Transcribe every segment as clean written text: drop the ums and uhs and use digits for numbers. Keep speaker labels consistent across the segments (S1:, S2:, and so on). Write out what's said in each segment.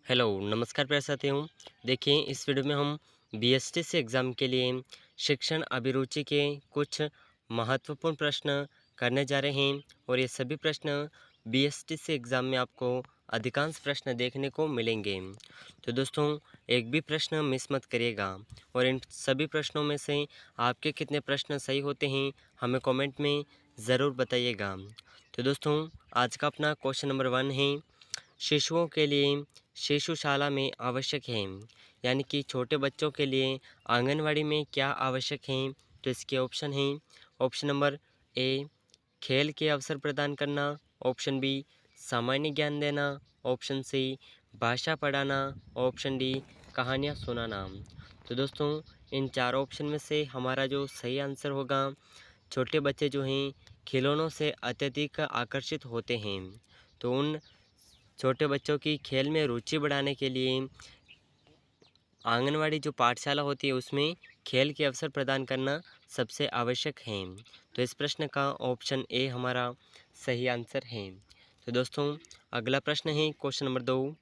S1: Hello नमस्कार प्यारे साथियों। देखिए इस वीडियो में हम बीएसटीसी एग्ज़ाम के लिए शिक्षण अभिरुचि के कुछ महत्वपूर्ण प्रश्न करने जा रहे हैं और ये सभी प्रश्न बीएसटीसी एग्ज़ाम में आपको अधिकांश प्रश्न देखने को मिलेंगे। तो दोस्तों एक भी प्रश्न मिस मत करिएगा और इन सभी प्रश्नों में से आपके कितने प्रश्न सही होते हैं हमें कमेंट में ज़रूर बताइएगा। तो दोस्तों आज का अपना क्वेश्चन नंबर 1 है, शिशुओं के लिए शिशुशाला में आवश्यक है, यानी कि छोटे बच्चों के लिए आंगनवाड़ी में क्या आवश्यक है। तो इसके ऑप्शन हैं, ऑप्शन नंबर ए खेल के अवसर प्रदान करना, ऑप्शन बी सामान्य ज्ञान देना, ऑप्शन सी भाषा पढ़ाना, ऑप्शन डी कहानियाँ सुनाना। तो दोस्तों इन चार ऑप्शन में से हमारा जो सही आंसर होगा, छोटे बच्चे जो हैं खिलौनों से अत्यधिक आकर्षित होते हैं, तो उन छोटे बच्चों की खेल में रुचि बढ़ाने के लिए आंगनवाड़ी जो पाठशाला होती है उसमें खेल के अवसर प्रदान करना सबसे आवश्यक है। तो इस प्रश्न का ऑप्शन ए हमारा सही आंसर है। तो दोस्तों अगला प्रश्न है क्वेश्चन नंबर 2।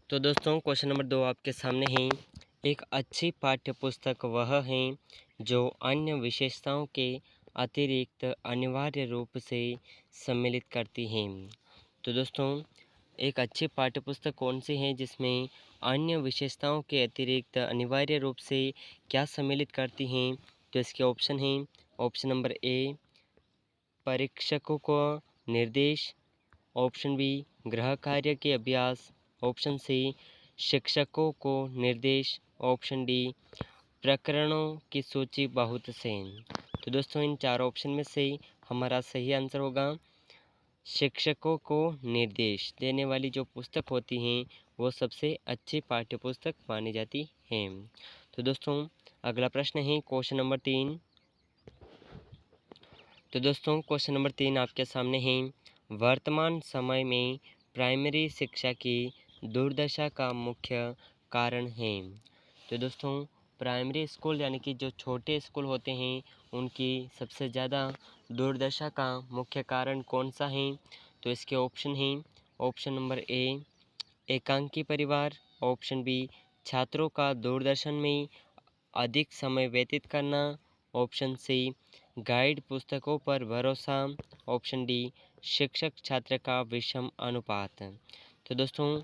S1: तो दोस्तों क्वेश्चन नंबर 2 आपके सामने है, एक अच्छी पाठ्य पुस्तक वह है जो अन्य विशेषताओं के अतिरिक्त अनिवार्य रूप से सम्मिलित करती है। तो दोस्तों एक अच्छी पाठ्यपुस्तक कौन सी है जिसमें अन्य विशेषताओं के अतिरिक्त अनिवार्य रूप से क्या सम्मिलित करती हैं। तो इसके ऑप्शन हैं, ऑप्शन नंबर ए परीक्षकों को निर्देश, ऑप्शन बी गृह कार्य के अभ्यास, ऑप्शन सी शिक्षकों को निर्देश, ऑप्शन डी प्रकरणों की सूची बहुत से। तो दोस्तों इन चार ऑप्शन में से हमारा सही आंसर होगा शिक्षकों को निर्देश देने वाली जो पुस्तक होती हैं वो सबसे अच्छी पाठ्य पुस्तक मानी जाती हैं। तो दोस्तों अगला प्रश्न है क्वेश्चन नंबर 3। तो दोस्तों क्वेश्चन नंबर 3 आपके सामने है, वर्तमान समय में प्राइमरी शिक्षा की दुर्दशा का मुख्य कारण है। तो दोस्तों प्राइमरी स्कूल यानी कि जो छोटे स्कूल होते हैं उनकी सबसे ज़्यादा दुर्दशा का मुख्य कारण कौन सा है। तो इसके ऑप्शन हैं, ऑप्शन नंबर ए एकांकी परिवार, ऑप्शन बी छात्रों का दूरदर्शन में अधिक समय व्यतीत करना, ऑप्शन सी गाइड पुस्तकों पर भरोसा, ऑप्शन डी शिक्षक छात्र का विषम अनुपात। तो दोस्तों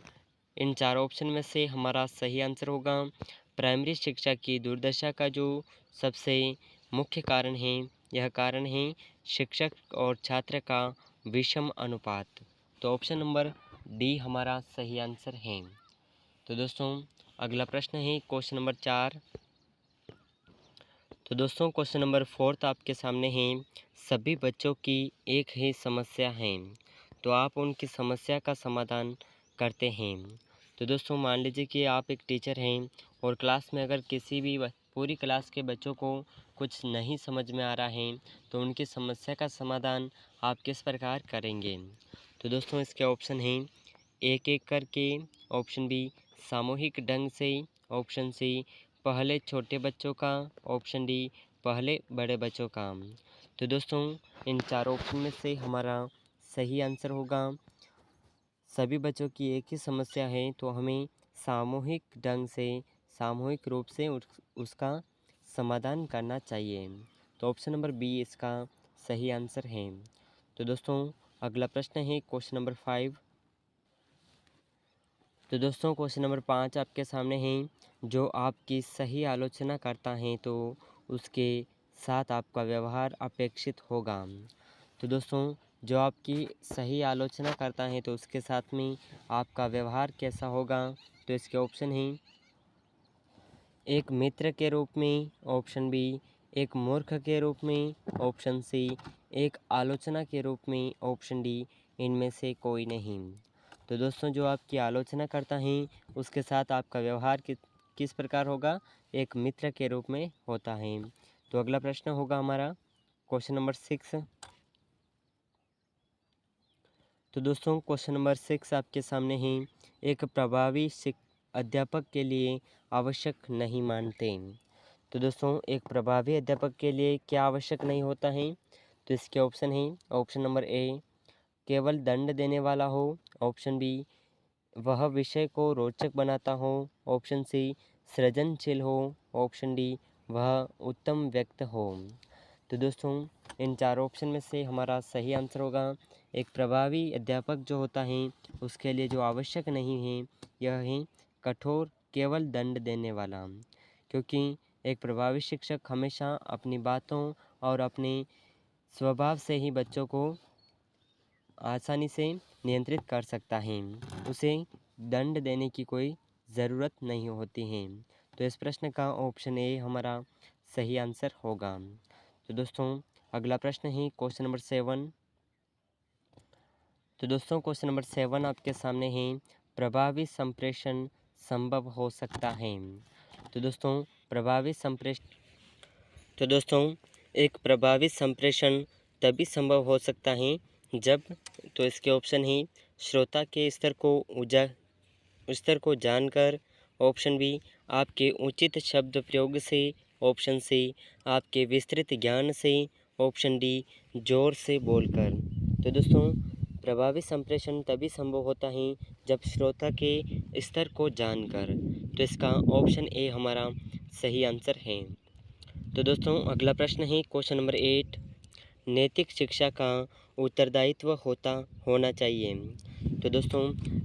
S1: इन चार ऑप्शन में से हमारा सही आंसर होगा प्राइमरी शिक्षा की दुर्दशा का जो सबसे मुख्य कारण है, यह कारण है शिक्षक और छात्र का विषम अनुपात। तो ऑप्शन नंबर डी हमारा सही आंसर है। तो दोस्तों अगला प्रश्न है क्वेश्चन नंबर 4। तो दोस्तों क्वेश्चन नंबर 4 आपके सामने है, सभी बच्चों की एक ही समस्या है, तो आप उनकी समस्या का समाधान करते हैं। तो दोस्तों मान लीजिए कि आप एक टीचर हैं और क्लास में अगर किसी भी पूरी क्लास के बच्चों को कुछ नहीं समझ में आ रहा है तो उनकी समस्या का समाधान आप किस प्रकार करेंगे। तो दोस्तों इसके ऑप्शन हैं, एक एक करके, ऑप्शन बी सामूहिक ढंग से, ऑप्शन सी पहले छोटे बच्चों का, ऑप्शन डी पहले बड़े बच्चों का। तो दोस्तों इन चार ऑप्शन में से हमारा सही आंसर होगा सभी बच्चों की एक ही समस्या है तो हमें सामूहिक ढंग से सामूहिक रूप से उसका समाधान करना चाहिए। तो ऑप्शन नंबर बी इसका सही आंसर है। तो दोस्तों अगला प्रश्न है क्वेश्चन नंबर 5। तो दोस्तों क्वेश्चन नंबर 5 आपके सामने है, जो आपकी सही आलोचना करता है तो उसके साथ आपका व्यवहार अपेक्षित होगा। तो दोस्तों जो आपकी सही आलोचना करता है तो उसके साथ में आपका व्यवहार कैसा होगा। तो इसके ऑप्शन हैं, एक मित्र के रूप में, ऑप्शन बी एक मूर्ख के रूप में, ऑप्शन सी एक आलोचना के रूप में, ऑप्शन डी इनमें से कोई नहीं। तो दोस्तों जो आपकी आलोचना करता है उसके साथ आपका व्यवहार किस प्रकार होगा, एक मित्र के रूप में होता है। तो अगला प्रश्न होगा हमारा क्वेश्चन नंबर 6। तो दोस्तों क्वेश्चन नंबर 6 आपके सामने है, एक प्रभावी अध्यापक के लिए आवश्यक नहीं मानते। तो दोस्तों एक प्रभावी अध्यापक के लिए क्या आवश्यक नहीं होता है। तो इसके ऑप्शन हैं, ऑप्शन नंबर ए केवल दंड देने वाला हो, ऑप्शन बी वह विषय को रोचक बनाता हो। ऑप्शन सी सृजनशील हो। ऑप्शन डी वह उत्तम व्यक्त हो। तो दोस्तों इन चारों ऑप्शन में से हमारा सही आंसर होगा एक प्रभावी अध्यापक जो होता है उसके लिए जो आवश्यक नहीं है यह है कठोर केवल दंड देने वाला। क्योंकि एक प्रभावी शिक्षक हमेशा अपनी बातों और अपने स्वभाव से ही बच्चों को आसानी से नियंत्रित कर सकता है। उसे दंड देने की कोई ज़रूरत नहीं होती है। तो इस प्रश्न का ऑप्शन ए हमारा सही आंसर होगा। तो दोस्तों अगला प्रश्न है क्वेश्चन नंबर 7। तो दोस्तों क्वेश्चन नंबर 7 आपके सामने है प्रभावी संप्रेषण संभव हो सकता है। तो दोस्तों प्रभावी संप्रेषण तो दोस्तों एक प्रभावी संप्रेषण तभी संभव हो सकता है जब तो इसके ऑप्शन ही श्रोता के स्तर को जानकर। ऑप्शन बी आपके उचित शब्द प्रयोग से। ऑप्शन सी आपके विस्तृत ज्ञान से। ऑप्शन डी जोर से बोलकर। तो दोस्तों प्रभावी संप्रेषण तभी संभव होता है जब श्रोता के स्तर को जानकर। तो इसका ऑप्शन ए हमारा सही आंसर है। तो दोस्तों अगला प्रश्न है क्वेश्चन नंबर 8। नैतिक शिक्षा का उत्तरदायित्व होना चाहिए। तो दोस्तों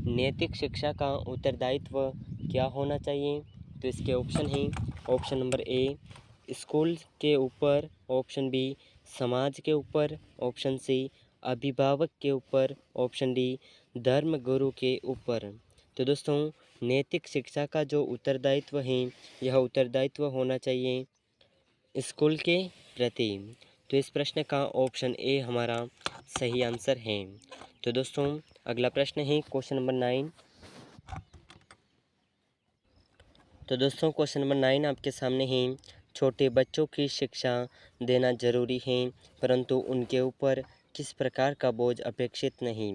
S1: नैतिक शिक्षा का उत्तरदायित्व क्या होना चाहिए। तो इसके ऑप्शन हैं ऑप्शन नंबर ए स्कूल के ऊपर। ऑप्शन बी समाज के ऊपर। ऑप्शन सी अभिभावक के ऊपर। ऑप्शन डी धर्म गुरु के ऊपर। तो दोस्तों नैतिक शिक्षा का जो उत्तरदायित्व है यह उत्तरदायित्व होना चाहिए स्कूल के प्रति। तो इस प्रश्न का ऑप्शन ए हमारा सही आंसर है। तो दोस्तों अगला प्रश्न है क्वेश्चन नंबर 9। तो दोस्तों क्वेश्चन नंबर 9 आपके सामने है छोटे बच्चों की शिक्षा देना जरूरी है परंतु उनके ऊपर किस प्रकार का बोझ अपेक्षित नहीं।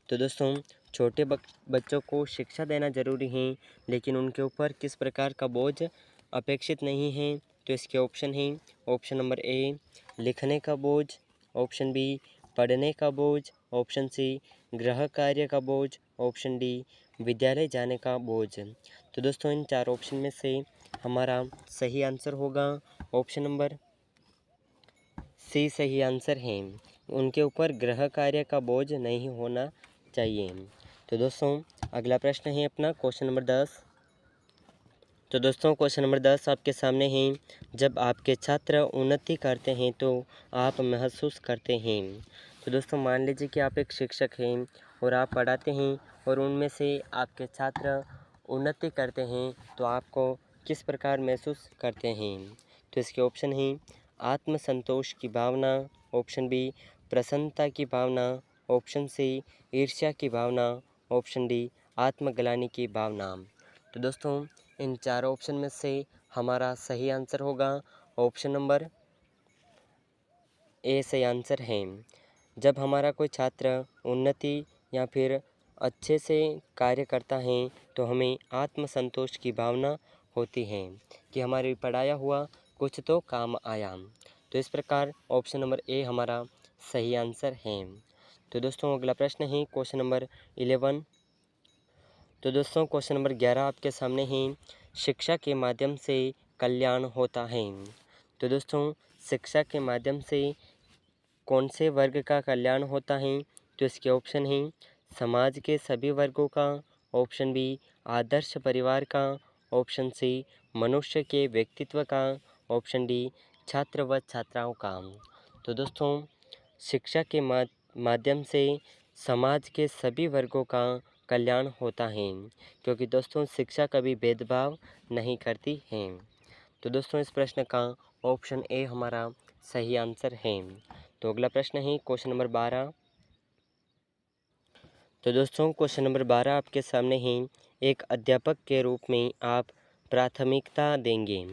S1: तो दोस्तों छोटे बच्चों को शिक्षा देना जरूरी है लेकिन उनके ऊपर किस प्रकार का बोझ अपेक्षित नहीं है। तो इसके ऑप्शन हैं ऑप्शन नंबर ए लिखने का बोझ। ऑप्शन बी पढ़ने का बोझ। ऑप्शन सी गृह कार्य का बोझ। ऑप्शन डी विद्यालय जाने का बोझ। तो दोस्तों इन चार ऑप्शन में से हमारा सही आंसर होगा ऑप्शन नंबर सी सही आंसर है। उनके ऊपर गृह कार्य का बोझ नहीं होना चाहिए। तो दोस्तों अगला प्रश्न है अपना क्वेश्चन नंबर 10। तो दोस्तों क्वेश्चन नंबर 10 आपके सामने है जब आपके छात्र उन्नति करते हैं तो आप महसूस करते हैं। तो दोस्तों मान लीजिए कि आप एक शिक्षक हैं और आप पढ़ाते हैं और उनमें से आपके छात्र उन्नति करते हैं तो आपको किस प्रकार महसूस करते हैं। तो इसके ऑप्शन हैं आत्मसंतोष की भावना। ऑप्शन बी प्रसन्नता की भावना। ऑप्शन सी ईर्ष्या की भावना। ऑप्शन डी आत्मग्लानि की भावना। तो दोस्तों इन चारों ऑप्शन में से हमारा सही आंसर होगा ऑप्शन नंबर ए सही आंसर है। जब हमारा कोई छात्र उन्नति या फिर अच्छे से कार्य करता है तो हमें आत्मसंतोष की भावना होती है कि हमारे पढ़ाया हुआ कुछ तो काम आया। तो इस प्रकार ऑप्शन नंबर ए हमारा सही आंसर है। तो दोस्तों अगला प्रश्न है क्वेश्चन नंबर 11। तो दोस्तों क्वेश्चन नंबर 11 आपके सामने है शिक्षा के माध्यम से कल्याण होता है। तो दोस्तों शिक्षा के माध्यम से कौन से वर्ग का कल्याण होता है। तो इसके ऑप्शन हैं समाज के सभी वर्गों का। ऑप्शन बी आदर्श परिवार का। ऑप्शन सी मनुष्य के व्यक्तित्व का। ऑप्शन डी छात्र व छात्राओं का। तो दोस्तों शिक्षा के माध्यम से समाज के सभी वर्गों का कल्याण होता है क्योंकि दोस्तों शिक्षा कभी भेदभाव नहीं करती है। तो दोस्तों इस प्रश्न का ऑप्शन ए हमारा सही आंसर है। तो अगला प्रश्न है क्वेश्चन नंबर 12। तो दोस्तों क्वेश्चन नंबर 12 आपके सामने है एक अध्यापक के रूप में आप प्राथमिकता देंगे।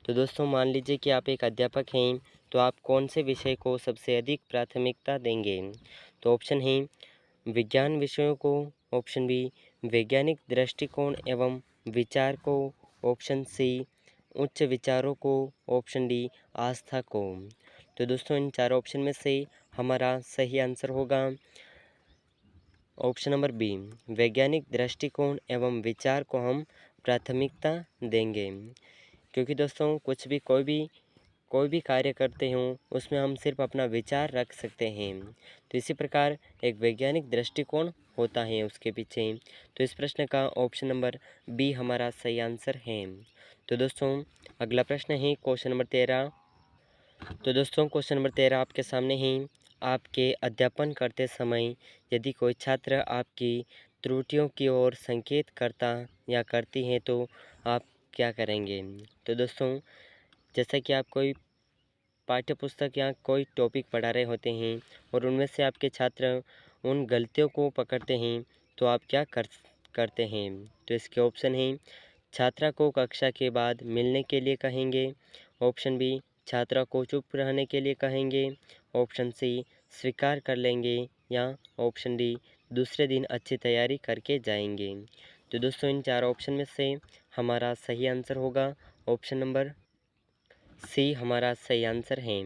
S1: तो दोस्तों मान लीजिए कि आप एक अध्यापक हैं तो आप कौन से विषय को सबसे अधिक प्राथमिकता देंगे। तो ऑप्शन है विज्ञान विषयों को। ऑप्शन बी वैज्ञानिक दृष्टिकोण एवं विचार को। ऑप्शन सी उच्च विचारों को। ऑप्शन डी आस्था को। तो दोस्तों इन चार ऑप्शन में से हमारा सही आंसर होगा ऑप्शन नंबर बी, वैज्ञानिक दृष्टिकोण एवं विचार को हम प्राथमिकता देंगे। क्योंकि दोस्तों कोई भी कार्य करते हों उसमें हम सिर्फ अपना विचार रख सकते हैं। तो इसी प्रकार एक वैज्ञानिक दृष्टिकोण होता है उसके पीछे। तो इस प्रश्न का ऑप्शन नंबर बी हमारा सही आंसर है। तो दोस्तों अगला प्रश्न है क्वेश्चन नंबर 13। तो दोस्तों क्वेश्चन नंबर 13 आपके सामने ही। आपके अध्यापन करते समय यदि कोई छात्र आपकी त्रुटियों की ओर संकेत करता या करती है तो आप क्या करेंगे? तो दोस्तों जैसा कि आप कोई पाठ्य पुस्तक या कोई टॉपिक पढ़ा रहे होते हैं और उनमें से आपके छात्र उन गलतियों को पकड़ते हैं तो आप क्या करते हैं? तो इसके ऑप्शन हैं, छात्रा को कक्षा के बाद मिलने के लिए कहेंगे। ऑप्शन बी, छात्रा को चुप रहने के लिए कहेंगे। ऑप्शन सी, स्वीकार कर लेंगे। या ऑप्शन डी, दूसरे दिन अच्छी तैयारी करके जाएंगे। तो दोस्तों इन चार ऑप्शन में से हमारा सही आंसर होगा ऑप्शन नंबर सी हमारा सही आंसर है।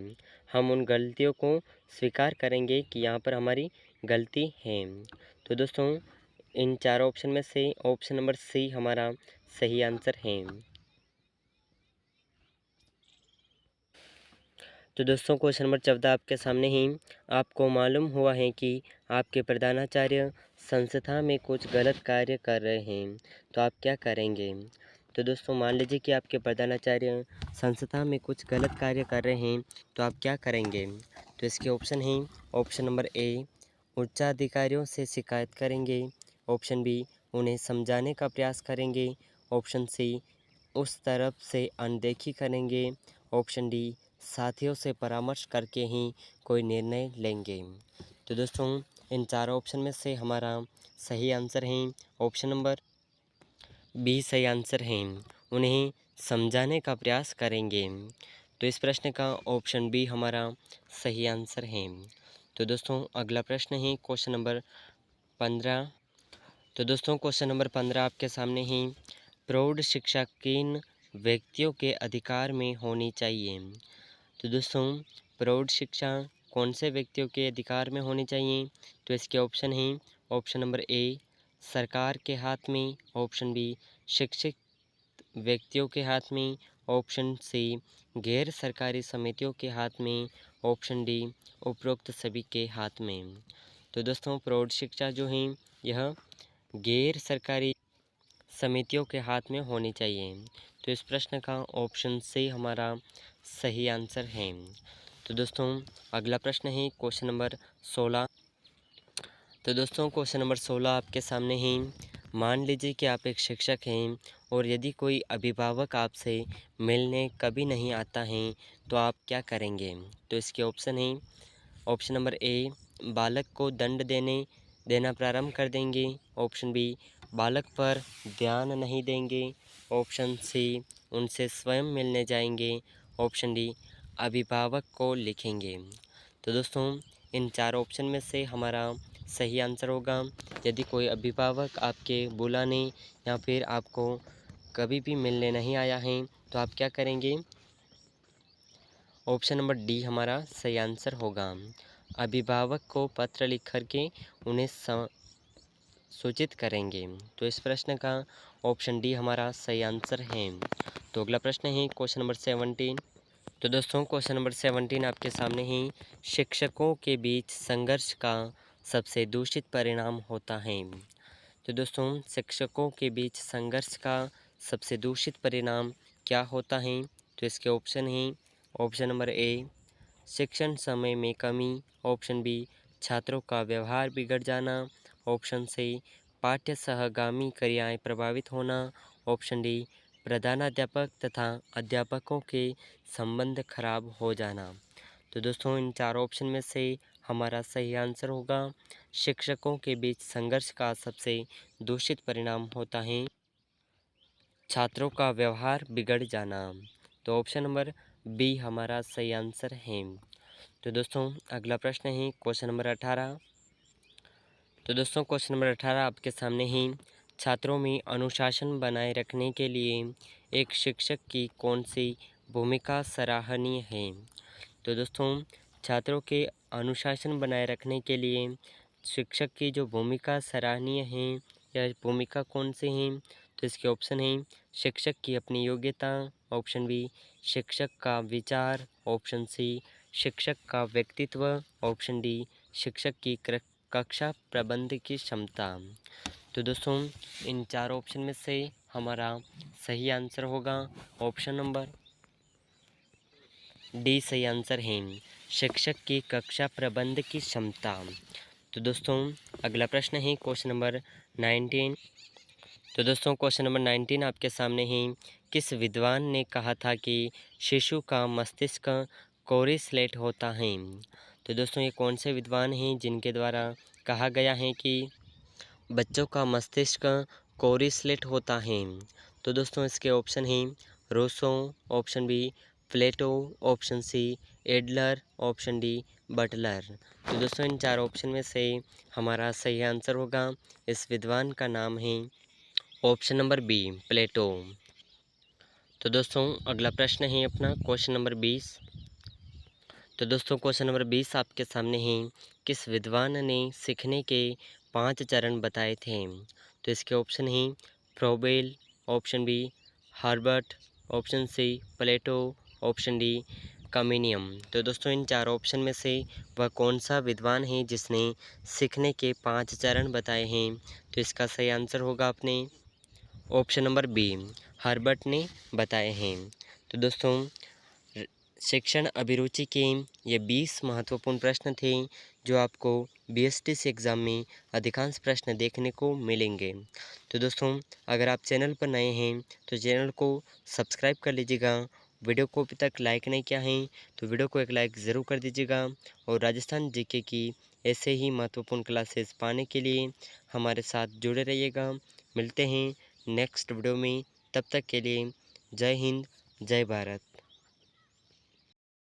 S1: हम उन गलतियों को स्वीकार करेंगे कि यहाँ पर हमारी गलती है। तो दोस्तों इन चार ऑप्शन में से ऑप्शन नंबर सी हमारा सही आंसर है। तो दोस्तों क्वेश्चन नंबर 14 आपके सामने ही। आपको मालूम हुआ है कि आपके प्रधानाचार्य संस्था में कुछ गलत कार्य कर रहे हैं तो आप क्या करेंगे? तो दोस्तों मान लीजिए कि आपके प्रधानाचार्य संस्था में कुछ गलत कार्य कर रहे हैं तो आप क्या करेंगे? तो इसके ऑप्शन हैं, ऑप्शन नंबर ए, उच्चाधिकारियों से शिकायत करेंगे। ऑप्शन बी, उन्हें समझाने का प्रयास करेंगे। ऑप्शन सी, उस तरफ से अनदेखी करेंगे। ऑप्शन डी, साथियों से परामर्श करके ही कोई निर्णय लेंगे। तो दोस्तों इन चारों ऑप्शन में से हमारा सही आंसर है ऑप्शन नंबर बी सही आंसर है, उन्हें समझाने का प्रयास करेंगे। तो इस प्रश्न का ऑप्शन बी हमारा सही आंसर है। तो दोस्तों अगला प्रश्न है क्वेश्चन नंबर 15। तो दोस्तों क्वेश्चन नंबर 15 आपके सामने ही। प्रौढ़ शिक्षा किन व्यक्तियों के अधिकार में होनी चाहिए? तो दोस्तों प्रौढ़ शिक्षा कौन से व्यक्तियों के अधिकार में होनी चाहिए? तो इसके ऑप्शन हैं, ऑप्शन नंबर ए, सरकार के हाथ में। ऑप्शन बी, शिक्षित व्यक्तियों के हाथ में। ऑप्शन सी, गैर सरकारी समितियों के हाथ में। ऑप्शन डी, उपरोक्त सभी के हाथ में। तो दोस्तों प्रौढ़ शिक्षा जो है यह गैर सरकारी समितियों के हाथ में होनी चाहिए। तो इस प्रश्न का ऑप्शन सी हमारा सही आंसर है। तो दोस्तों अगला प्रश्न है क्वेश्चन नंबर 16। तो दोस्तों क्वेश्चन नंबर 16 आपके सामने ही। मान लीजिए कि आप एक शिक्षक हैं और यदि कोई अभिभावक आपसे मिलने कभी नहीं आता है तो आप क्या करेंगे? तो इसके ऑप्शन हैं, ऑप्शन नंबर ए, बालक को दंड देना प्रारंभ कर देंगे। ऑप्शन बी, बालक पर ध्यान नहीं देंगे। ऑप्शन सी, उनसे स्वयं मिलने जाएंगे। ऑप्शन डी, अभिभावक को लिखेंगे। तो दोस्तों इन चार ऑप्शन में से हमारा सही आंसर होगा, यदि कोई अभिभावक आपके बुलाने या फिर आपको कभी भी मिलने नहीं आया है तो आप क्या करेंगे? ऑप्शन नंबर डी हमारा सही आंसर होगा। अभिभावक को पत्र लिख कर के उन्हें सूचित करेंगे। तो इस प्रश्न का ऑप्शन डी हमारा सही आंसर है। तो अगला प्रश्न है क्वेश्चन नंबर 17। तो दोस्तों क्वेश्चन नंबर 17 आपके सामने ही। शिक्षकों के बीच संघर्ष का सबसे दूषित परिणाम होता है। तो दोस्तों शिक्षकों के बीच संघर्ष का सबसे दूषित परिणाम क्या होता है? तो इसके ऑप्शन हैं, ऑप्शन नंबर ए, शिक्षण समय में कमी। ऑप्शन बी, छात्रों का व्यवहार बिगड़ जाना। ऑप्शन सी, पाठ्य सहगामी क्रियाएं प्रभावित होना। ऑप्शन डी, प्रधानाध्यापक तथा अध्यापकों के संबंध खराब हो जाना। तो दोस्तों इन चार ऑप्शन में से हमारा सही आंसर होगा, शिक्षकों के बीच संघर्ष का सबसे दूषित परिणाम होता है छात्रों का व्यवहार बिगड़ जाना। तो ऑप्शन नंबर बी हमारा सही आंसर है। तो दोस्तों अगला प्रश्न है क्वेश्चन नंबर 18। तो दोस्तों क्वेश्चन नंबर 18 आपके सामने ही। छात्रों में अनुशासन बनाए रखने के लिए एक शिक्षक की कौन सी भूमिका सराहनीय है? तो दोस्तों छात्रों के अनुशासन बनाए रखने के लिए शिक्षक की जो भूमिका सराहनीय है या भूमिका कौन से हैं? तो इसके ऑप्शन हैं शिक्षक की अपनी योग्यता, ऑप्शन बी शिक्षक का विचार, ऑप्शन सी शिक्षक का व्यक्तित्व, ऑप्शन डी शिक्षक की कक्षा प्रबंध की क्षमता। तो दोस्तों इन चार ऑप्शन में से हमारा सही आंसर होगा ऑप्शन नंबर डी सही आंसर है शिक्षक की कक्षा प्रबंध की क्षमता। तो दोस्तों अगला प्रश्न है क्वेश्चन नंबर 19। तो दोस्तों क्वेश्चन नंबर 19 आपके सामने है। किस विद्वान ने कहा था कि शिशु का मस्तिष्क कोरी स्लेट होता है? तो दोस्तों ये कौन से विद्वान हैं जिनके द्वारा कहा गया है कि बच्चों का मस्तिष्क कोरी स्लेट होता है? तो दोस्तों इसके ऑप्शन हैं Rousseau, option B Plato, option C Adler, option D Butler. तो दोस्तों इन चार ऑप्शन में से हमारा सही आंसर होगा, इस विद्वान का नाम है ऑप्शन नंबर बी प्लेटो। तो दोस्तों अगला प्रश्न है अपना क्वेश्चन नंबर 20। तो दोस्तों क्वेश्चन नंबर 20 आपके सामने है। किस विद्वान ने सीखने के 5 चरण बताए थे? तो इसके ऑप्शन हैं Froebel, option B Herbart, option C Plato, option D Comenius. तो दोस्तों इन चार ऑप्शन में से वह कौन सा विद्वान है जिसने सीखने के 5 चरण बताए हैं? तो इसका सही आंसर होगा अपने ऑप्शन नंबर बी हार्बर्ट ने बताए हैं। तो दोस्तों शिक्षण अभिरुचि के ये 20 महत्वपूर्ण प्रश्न थे जो आपको बीएसटीसी एग्ज़ाम में अधिकांश प्रश्न देखने को मिलेंगे। तो दोस्तों अगर आप चैनल पर नए हैं तो चैनल को सब्सक्राइब कर लीजिएगा। वीडियो को अभी तक लाइक नहीं किया है तो वीडियो को एक लाइक ज़रूर कर दीजिएगा। और राजस्थान जीके की ऐसे ही महत्वपूर्ण क्लासेस पाने के लिए हमारे साथ जुड़े रहिएगा। मिलते हैं नेक्स्ट वीडियो में, तब तक के लिए जय हिंद, जय भारत।